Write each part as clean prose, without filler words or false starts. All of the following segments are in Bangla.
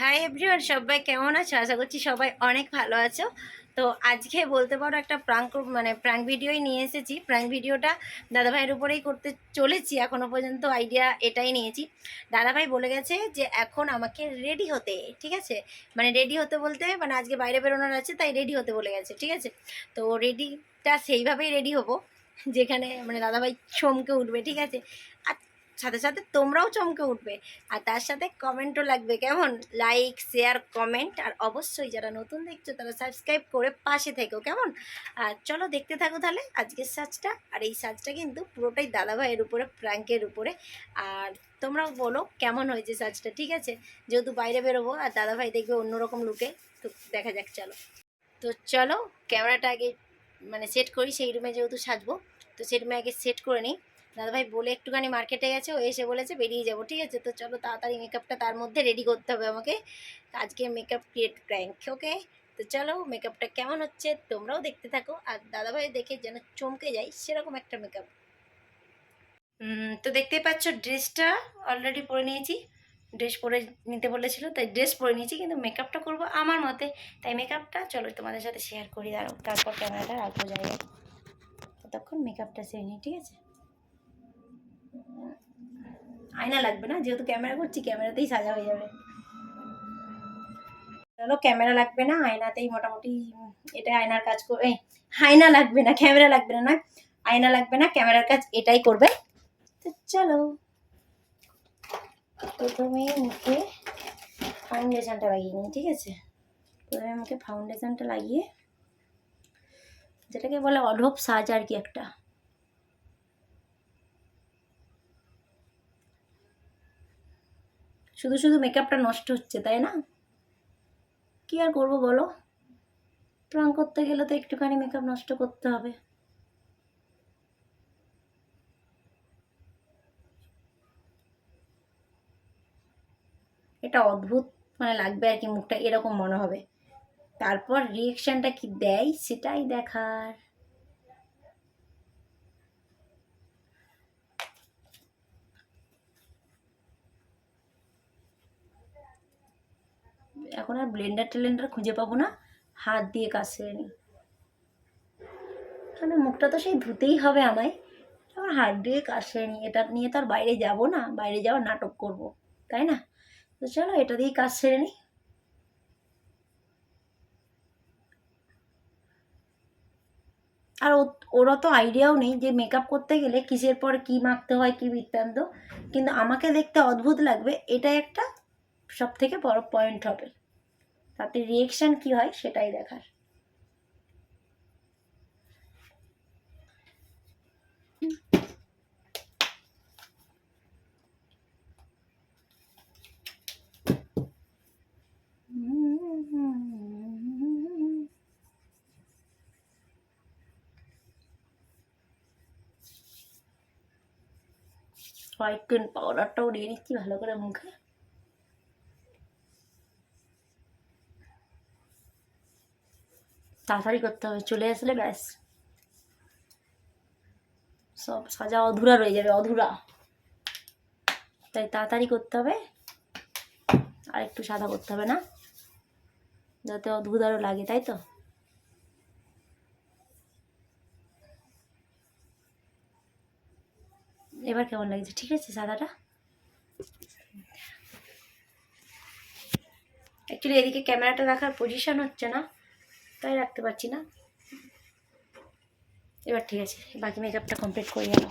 হাই এভরিওয়ান, সবাই কেমন আছো? আশা করছি সবাই অনেক ভালো আছো। তো আজকে বলতে পারো একটা প্রাঙ্ক ভিডিওই নিয়ে এসেছি। প্রাঙ্ক ভিডিওটা দাদাভাইয়ের উপরেই করতে চলেছি। এখনও পর্যন্ত আইডিয়া এটাই নিয়েছি। দাদাভাই বলে গেছে যে এখন আমাকে রেডি হতে, ঠিক আছে? মানে রেডি হতে বলতে মানে আজকে বাইরে বেরোনোর আছে, তাই রেডি হতে বলে গেছে, ঠিক আছে? তো রেডিটা সেইভাবেই রেডি হবো যেখানে মানে দাদাভাই চমকে উঠবে, ঠিক আছে? আর সাথে সাথে তোমরাও চমকে উঠবে। আর তার সাথে কমেন্টও লাগবে, কেমন? লাইক, শেয়ার, কমেন্ট, আর অবশ্যই যারা নতুন দেখছো তারা সাবস্ক্রাইব করে পাশে থেকো, কেমন? আর চলো দেখতে থাকো তাহলে আজকের সাজটা। আর এই সাজটা কিন্তু পুরোটাই দাদাভাইয়ের উপরে, প্র্যাঙ্কের উপরে। আর তোমরাও বলো কেমন হয়েছে সাজটা, ঠিক আছে? যেহেতু বাইরে বেরোবো আর দাদাভাই দেখবে অন্যরকম লুকে, তো দেখা যাক। চলো ক্যামেরাটা আগে মানে সেট করি। সেই রুমে যেহেতু সাজবো, তো সেই রুমে আগে সেট করে নিই। দাদাভাই বলে একটুখানি মার্কেটে গেছে, ও এসে বলেছে বেরিয়ে যাবো, ঠিক আছে? তো চলো তাড়াতাড়ি মেকআপটা তার মধ্যে রেডি করতে হবে আমাকে। আজকে মেকআপ ক্রিয়েট প্র্যাঙ্ক, ওকে? তো চলো মেকআপটা কেমন হচ্ছে তোমরাও দেখতে থাকো, আর দাদাভাই দেখে যেন চমকে যাই সেরকম একটা মেকআপ। তো দেখতেই পাচ্ছ ড্রেসটা অলরেডি পরে নিয়েছি। ড্রেস পরে নিতে বলেছিল তাই ড্রেস পরে নিয়েছি, কিন্তু মেকআপটা করবো আমার মতে। তাই মেকআপটা চলো তোমাদের সাথে শেয়ার করি, দাঁড়াও। তারপর ক্যামেরাটা রাখবো জায়গায়, ততক্ষণ মেকআপটা সেরে নিই, ঠিক আছে? আয়না লাগবে না, যেহেতু ক্যামেরা করছি, ক্যামেরাতেই সাজা হয়ে যাবে। চলো ক্যামেরা লাগবে না, আয়নাতেই মোটামুটি এটা আয়নার কাজ করবে। আয়না লাগবে না, ক্যামেরা লাগবে না, না আয়না লাগবে না, ক্যামেরার কাজ এটাই করবে। তো চলো প্রথমে মুখে ফাউন্ডেশনটা লাগিয়ে নিই, ঠিক আছে? প্রথমে মুখে ফাউন্ডেশনটা লাগিয়ে, যেটাকে বলে অঢপ সাজ আর কি একটা। শুধু শুধু মেকআপটা নষ্ট হচ্ছে, তাই না? কি আর করবো বলো, প্রাঙ্ক করতে গেলে তো একটুখানি মেকআপ নষ্ট করতে হবে। এটা অদ্ভুত মানে লাগবে আর কি, মুখটা এরকম মনে হবে। তারপর রিয়েকশনটা কি দেয় সেটাই দেখার। এখন আর ব্লেন্ডার টেলেন্ডার খুঁজে পাবো না, হাত দিয়ে কাজ সেরে নিই। মানে মুখটা তো সেই ধুতেই হবে আমায়, আমার হাত দিয়ে কাজ সেরে নিই। এটা নিয়ে তো আর বাইরে যাবো না, বাইরে যাওয়ার নাটক করব, তাই না? তো চলো এটা দিয়েই কাজ সেরে নিই। আর ওরা তো আইডিয়াও নেই যে মেকআপ করতে গেলে কিসের পর কি মাখতে হয়, কি বৃত্তান্ত। কিন্তু আমাকে দেখতে অদ্ভুত লাগবে, এটা একটা সব থেকে বড় পয়েন্ট হবে। তাতে রিয়েকশন কি হয় সেটাই দেখার। হোয়াইট টোন পাউডারটাও দিয়ে নিচ্ছি ভালো করে মুখে। তাড়াতাড়ি করতে হবে, চলে আসলে ব্যাস সব সাজা অধুরা রয়ে যাবে, অধুরা। তাই তাড়াতাড়ি করতে হবে, আর একটু সাদা করতে হবে না, যাতে অদ্ভুত আরও লাগে, তাই তো? এবার কেমন লাগছে? ঠিক আছে সাদাটা? অ্যাকচুয়ালি এদিকে ক্যামেরাটা রাখার পজিশন হচ্ছে না, তাই রাখতে পারছি না। এবার ঠিক আছে, বাকি মেকআপটা কমপ্লিট করে গেল।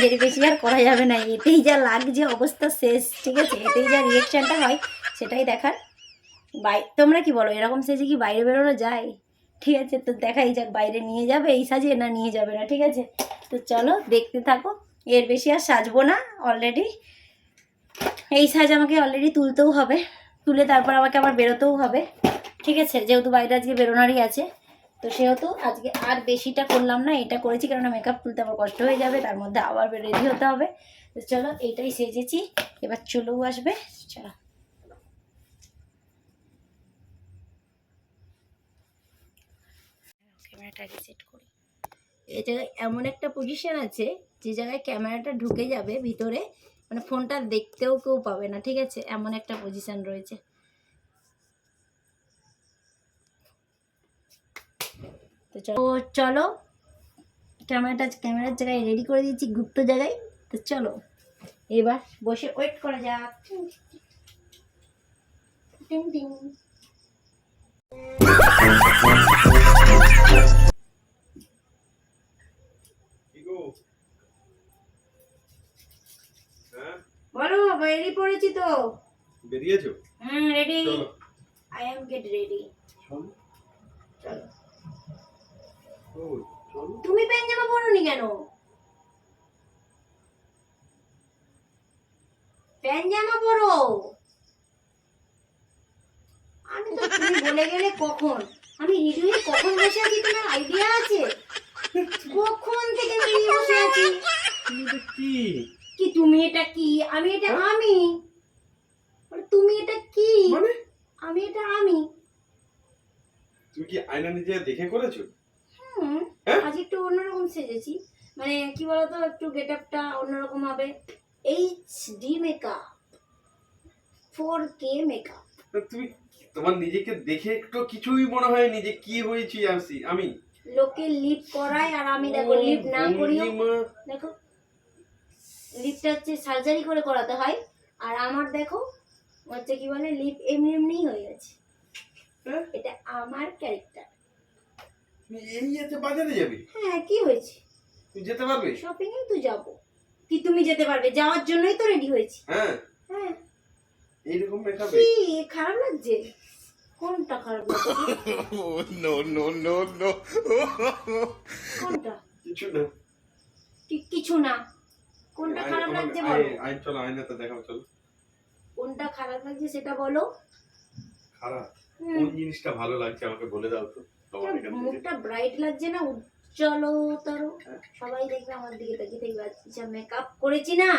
এর বেশি আর করা যাবে না, এতেই যা লাগছে অবস্থা শেষ, ঠিক আছে? এতেই যা রিয়েকশনটা হয় সেটাই দেখার। তোমরা কি বলো, এরকম সেজে কি বাইরে বেরোনো যায়? ঠিক আছে, তো দেখাই যাক বাইরে নিয়ে যাবে এই সাজে না নিয়ে যাবে না। ঠিক আছে, তো চলো দেখতে থাকো। এর বেশি আর সাজবো না, অলরেডি এই সাজ আমাকে অলরেডি তুলতেও হবে, তুলে তারপর আমাকে আবার বেরোতেও হবে। ঠিক আছে, যেহেতু বাইরে আজকে বেরোনারই আছে, তো সেহেতু আজকে আর বেশিটা করলাম না, এটা করেছি কারণ মেকআপ তুলতে আবার কষ্ট হয়ে যাবে, তার মধ্যে আবার রেডি হতে হবে। তো চলো, এইটাই সেজেছি, এবার চলেও আসবে। চলো, ক্যামেরাটাকে সেট করি। এই জায়গায় এমন একটা পজিশন আছে যে জায়গায় ক্যামেরাটা ঢুকে যাবে ভিতরে, মানে ফোনটা দেখতেও কেউ পাবে না। ঠিক আছে, এমন একটা পজিশন রয়েছে। তো চলো, ক্যামেরার জায়গায় রেডি করে দিয়েছি, গুপ্ত জায়গায়। তো চলো এবার বসে ওয়েট করা যাক। টিং টিং। বলো, রেডি পড়েছি তো। বেরিয়েছো? Ready, I am get ready. চলো। তুমি প্যান্ট জামা পরোনি কেন? প্যান্ট জামা পরো। আমি তো তুমি বলে গেলে কখন, আমি রেডি হয়ে কখন বসে আছি তোমার আইডিয়া আছে? কখন থেকে আমি রেডি বসে আছি। কি কি তুমি এটা কি, আমি এটা আমি, তুমি এটা কি মানে? আমি এটা আমি। তুমি কি আয়না নিজে দেখে করেছো? আজ একটু অন্যরকম সেজেছি, মানে কি বলতো, একটু গেট আপটা অন্যরকম হবে। HD makeup, 4K makeup. তুমি তোমার নিজেকে দেখে একটু কিছুই মনে হয় নিজে কি হয়েছি আমি লোকে লিপ করায় আর আমি দেখো লিপ না করিও। দেখো লিপটা হচ্ছে সার্জারি করে করাতে হয়, আর আমার দেখো হচ্ছে কি বলে লিপ এমনি এমনিই হয়ে গেছে। এটা আমার ক্যারেক্টার। তুমি এই যেতে বাজারে যাবে? হ্যাঁ, কি হয়েছে? তুমি যেতে পারবে? শপিং এ তো যাব। কি তুমি যেতে পারবে? যাওয়ার জন্যই তো রেডি হয়েছি। হ্যাঁ হ্যাঁ, এইরকম মেকআপ কি খারাপ লাগছে? কোনটা খারাপ লাগছে? নো নো নো নো কোনটা? কিছু না, কিছু না। কোনটা খারাপ লাগছে বলো? চলো আয়নাতে দেখাও, চলো। কোনটা খারাপ লাগছে সেটা বলো। খারাপ কোন জিনিসটা ভালো লাগছে আমাকে বলে দাও তো। মুখটা ব্রাইট লাগছে না, উজ্জ্বলতর। সবাই দেখবে আমার দিকে তাকিয়ে দেখবে, আচ্ছা মেকআপ করেছি না,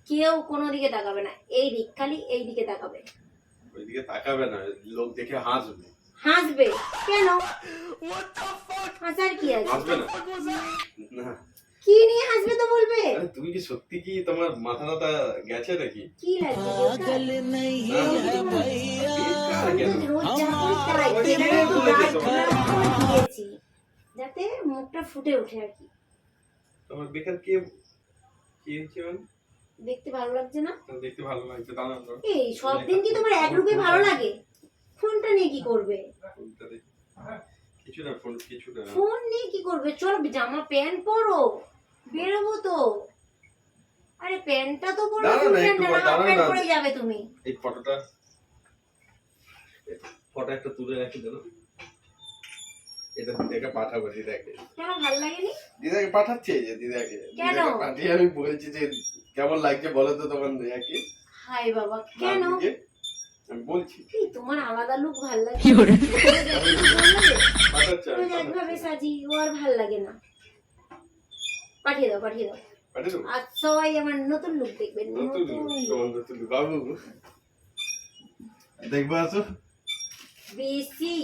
কেউ কোনো দিকে তাকাবে না, এই দিক খালি এই দিকে তাকাবে। ওইদিকে তাকাবে না, লোক দেখে হাসবে। হাসবে কেন? হাসার কি আছে? হাসবে না? না, কি নিয়ে হাসবে তো বলবে। আরে তুমি কি সত্যি কি তোমার মাথাটা গেছে নাকি? কি লাগবে? পাগল नहीं है भैया, যাতে মুখটা ফুটে ওঠে আর কি। তোমার বেকার কে কি হচ্ছে মানে? দেখতে ভালো লাগছে না? দেখতে ভালো লাগছে, দাঁড়াও তো। এই সব দিন কি তোমার এক রূপে ভালো লাগে? ফোনটা নিয়ে কি করবে? ফোনটা দেখি। কিছু না, ফোন কিছু না। ফোন নিয়ে কি করবে? চলো জামা প্যান্ট পরো, বেরোবো তো। আরে প্যান্টটা তো পরো, ফুল প্যান্ট পরে যাবে তুমি। এই ফটো একটা তুলে রাখি দেন, এটা দিদাকে পাঠাবো। দিদাকে কেন ভালো লাগেনি? দিদাকে পাঠাচ্ছে, যে দিদাকে পাঠিয়ে আমি বলছি যে কেমন লাগছে বলো তো তোমার দিদাকে। হাই বাবা, কেন? আমি বলছি কি তোমার আলাদা লুক ভালো লাগে? পাঠাচ্ছে একভাবে সাজি ও আর ভালো লাগে না। পাঠিয়ে দাও, পাঠিয়ে দাও। আজ সবাই আমার নতুন লুক দেখবেন। নতুন লুক বাবু দেখবো, আসো বেশি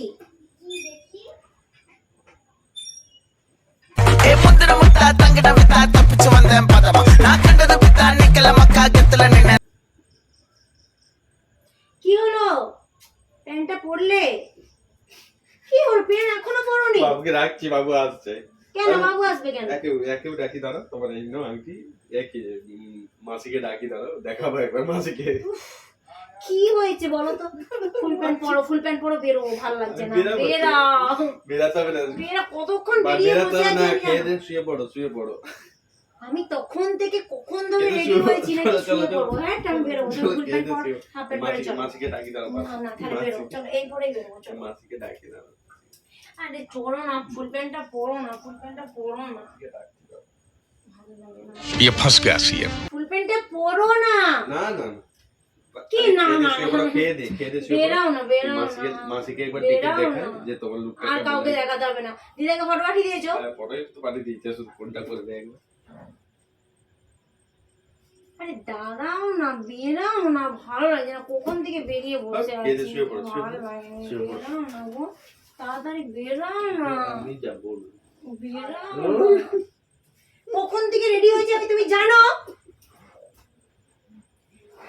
কি হলো? প্যান্টটা পরলে কি হলো? প্যান্ট এখনো পরোনি? বাবুকে রাখছি, বাবু আসছে। কেন বাবু আসবে কেন? একেও ডাকি, দাঁড়া তোমার এই নাও আংটি, একে মাসিকে ডাকি, দাঁড়াও দেখাবো একবার মাসিকে। কি হয়েছে বলো তো? ফুল প্যান্ট পরো, ফুল প্যান্ট পরো, বেরো। ভালো লাগছে না, বেরাও। বেরাতে হবে না, বেরা কতক্ষণ বেরিয়ে বসে আছি? না খেয়ে দে, শুয়ে পড়ো, শুয়ে পড়ো। আমি তখন থেকে কখন ধরে এদের রেডি শুয়ে হয়েছি নাকি চলো, চলো, শুয়ে চলো। পড়বো। হ্যাঁ আমি বেরোবো, চলো, ফুল প্যান্ট এদের পর, শুয়ে- হাফ প্যান্ট পরে চলো। মাসিকে ডাকি দাও, না না তাহলে বেরোবো, চলো এই পরেই বেরোবো, চলো। মাসিকে ডাকি দাও, আরে চলো না, ফুল প্যান্টটা পরো না, ফুল প্যান্টটা পরো না, মাসিকে ডাকি দাও। ভালো লাগে না। ये फंस गया सीएम। ফুল প্যান্টটা পরো না। না না না। কি আরে না, খেয়ে দে, না, শুয়ে পড়ো, না। খেয়ে দে, খেয়ে দে, শুয়ে পড়ো। বেরাও না, বেরাও মাসিকে না। মাসিকে একবার ডেকে বেরাও দেখা না। যে তোমার লুকটা আর কাউকে দেখাতে হবে না। দিদাকে ফটো পাঠিয়ে দিয়েছো? পরে তো পাঠিয়ে দিয়েছে, শুধু ফোনটা করে দেয় একবার। আরে দাঁড়াও না, বেরাও না, ভালো লাগে না, কখন থেকে বেরিয়ে বসে খেয়ে দে, আছি, শুয়ে পড়ো, শুয়ে ভালো পড়ো, লাগে না, শুয়ে পড়ো। বেরাও না গো, তাড়াতাড়ি বেরাও না, আমি যাবো না। বেরাও না। কখন থেকে রেডি হয়েছে আমি, তুমি জানো?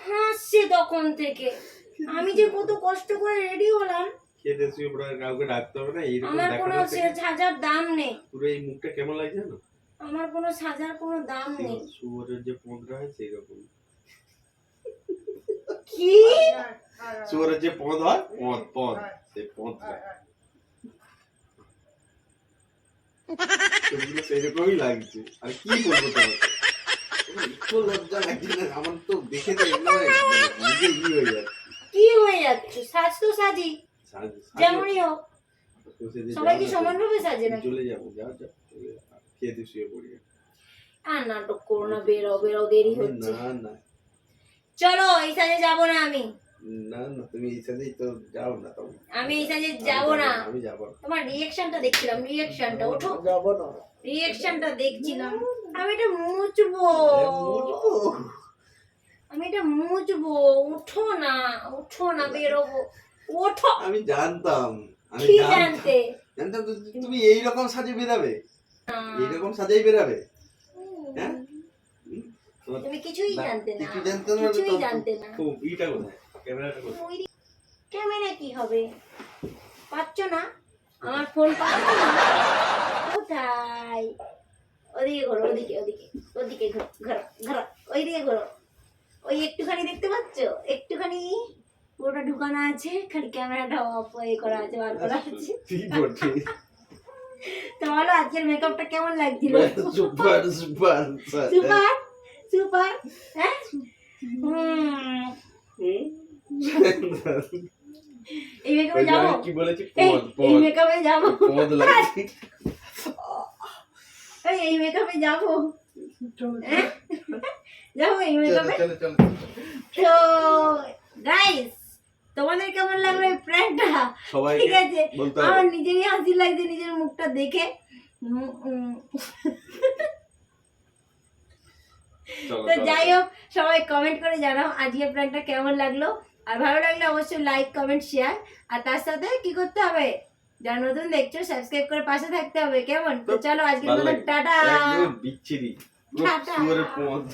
হাসছে তখন থেকে, আমি যে কত কষ্ট করে রেডি হলাম, খেয়ে দে, শুয়ে পড়ো, আর কাউকে ডাকতে হবে না। এইরকম আমার কোনো দেখানোর থেকে সাজার দাম নেই, পুরো এই মুখটা কেমন লাগছে না? আমার কোনো সাজার কোনো দাম নেই। শুয়োরের যে পঁদরা হয় সেই রকম। কি? শুয়োরের যে পদ হয়, পদ পদ, সেই পদটা সেগুলো সেইরকমই লাগছে। আর কি বলবো তোমাকে, একটু লজ্জা লাগছে না? আমার তো দেখে তো এমনি নিজে ই হয়ে যাচ্ছে। কি হয়ে যাচ্ছে? সাজ তো সাজি, যেমনই হোক, সবাই কি সমানভাবে সাজে নাকি? চলে যাবো, যাও যাও, চলে যাও। খেয়ে দিয়ে শুয়ে পড়ি। আর নাটক করো না, বেরো বেরো, দেরি হচ্ছে। না না চলো, এই সাজে যাবো না আমি, না না, তুমি এই সাথেই তো যাও না। তখন আমি এই সাজে যাবো না। আমি যাবো না। তোমার রিয়েকশনটা দেখছিলাম, রিয়েকশনটা, ওঠো, যাবো না। রিয়েকশনটা দেখছিলাম। আমি এটা মুছবো, আমি এটা মুছবো, উঠো না, উঠো না, বেরোবো, ওঠো। আমি জানতাম, আমি কি জানতাম, জানতে? জানতাম তো তুমি এইরকম সাজে বেরাবে, এইরকম সাজেই বেরাবে। হ্যাঁ? তোমার তুমি কিছুই না, জানতে না, কিছু জানতে না, কিছুই তো- জানতে না। তো ইটা কোথায়, ক্যামেরাটা কোথায়? ওই ক্যামেরা কি হবে, পাচ্ছ না? আমার ফোন পাচ্ছ না? কোথায়? ওদিকে ঘোরো, ওদিকে ওদিকে ওদিকে ঘোরো, ঘোরো ঘোরো, ওইদিকে ঘোরো। ওই একটুখানি দেখতে পাচ্ছ, একটুখানি পুরোটা ঢুকানো আছে, খালি ক্যামেরাটা অফ করা আছে, বার করা আছে। ঠিক বটে। তো বলো আজকের মেকআপটা কেমন লাগছিল? সুপার সুপার সুপার সুপার, হ্যাঁ? এই মেকআপে যাবো, কি বলেছি? এই পদ এই পদ মেকআপে যাবো, পদ লাগছে। এই মেকআপে যাবো, হ্যাঁ? যাবো এই মেকআপে। চলো চলো। তো গাইস, তোমাদের কেমন লাগলো এই প্র্যাঙ্কটা? সবাইকে ঠিক আছে, বলতে হবে। আমার নিজেরই হাসি লাগছে নিজের মুখটা দেখে। চলো, তো চলো, যাই চলো। হোক, সবাই কমেন্ট করে জানাও আজকের প্র্যাঙ্কটা কেমন লাগলো। আর ভালো লাগলে অবশ্যই লাইক কমেন্ট শেয়ার, আর তার সাথে কি করতে হবে, যারা নতুন দেখছো সাবস্ক্রাইব করে পাশে থাকতে হবে, কেমন? তো চলো আজকের ভালো মতো লাগে। টাটা। একদম বিচ্ছিরি, পুরো টাটা। শুয়োরের পদ।